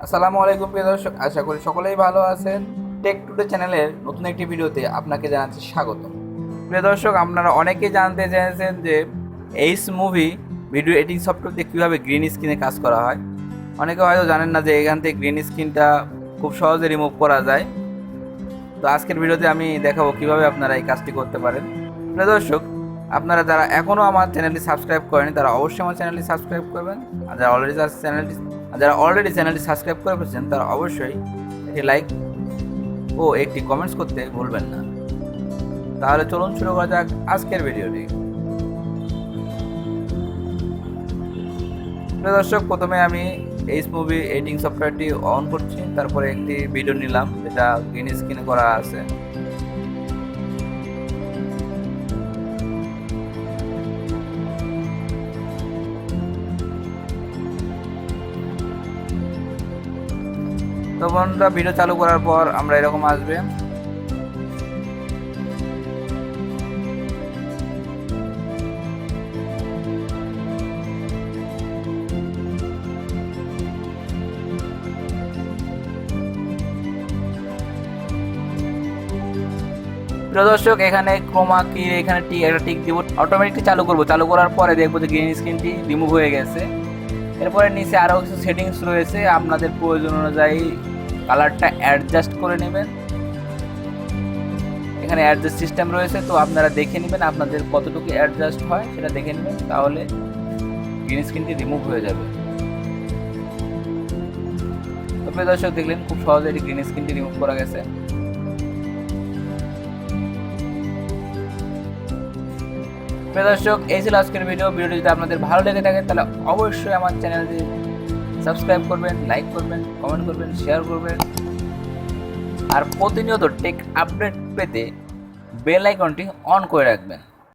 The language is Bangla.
আসসালামু আলাইকুম প্রিয় দর্শক, আশা করি সকলেই ভালো আছেন। টেক টুডে চ্যানেলের নতুন একটি ভিডিওতে আপনাকে জানাচ্ছি স্বাগত। প্রিয় দর্শক, আপনারা অনেকেই জানতে চেয়েছেন যে H movie video editing software দিয়ে কীভাবে গ্রিন স্ক্রিনে কাজ করা হয়। অনেকে হয়তো জানেন না যে এখান থেকে গ্রিন স্ক্রিনটা খুব সহজে রিমুভ করা যায়। তো আজকের ভিডিওতে আমি দেখাবো কীভাবে আপনারা এই কাজটি করতে পারেন। প্রিয় দর্শক, আপনারা যারা এখনও আমার চ্যানেলটি সাবস্ক্রাইব করেনি তারা অবশ্যই আমার চ্যানেলটি সাবস্ক্রাইব করবেন। আর যারা অলরেডি চ্যানেলটি সাবস্ক্রাইব করে ফেলেছেন তারা অবশ্যই একটি লাইক ও একটি কমেন্টস করতে ভুলবেন না। তাহলে চলুন শুরু করা যাক আজকের ভিডিওটি। প্রিয় দর্শক, প্রথমে আমি AceMovi এডিটিং সফটওয়্যারটি অন করছি, তারপরে একটি ভিডিও নিলাম যেটা গ্রিন স্ক্রিনে করা আছে। তো বন্ধুরা, ভিডিও চালু করার পর আমরা এরকম আসবে। প্রিয় দর্শক, এখানে ক্রোমা কি এখানে একটা টিক দিব, অটোমেটিকলি চালু করব। চালু করার পরে দেখবো যে গ্রিন স্ক্রিনটি রিমুভ হয়ে গেছে। এরপরে নিচে আরও কিছু সেটিংস রয়েছে, আপনাদের প্রয়োজন অনুযায়ী কালারটা অ্যাডজাস্ট করে নেবেন। এখানে অ্যাডজাস্ট সিস্টেম রয়েছে, তো আপনারা দেখে নেবেন আপনাদের কতটুকু অ্যাডজাস্ট হয় সেটা দেখে নেবেন, তাহলে গ্রিন স্ক্রিনটি রিমুভ হয়ে যাবে। তো প্রিয় দর্শক, দেখলেন খুব সহজে এটি গ্রিন স্ক্রিনটি রিমুভ করা গেছে। প্রিয় দর্শক, এই ছিল আজকের ভিডিওটি যদি আপনাদের ভালো লেগে থাকে তাহলে অবশ্যই আমার চ্যানেলটি সাবস্ক্রাইব করবেন, লাইক করবেন, কমেন্ট করবেন, শেয়ার করবেন। আর প্রতিনিয়ত টেক আপডেট পেতে বেল আইকনটি অন করে রাখবেন।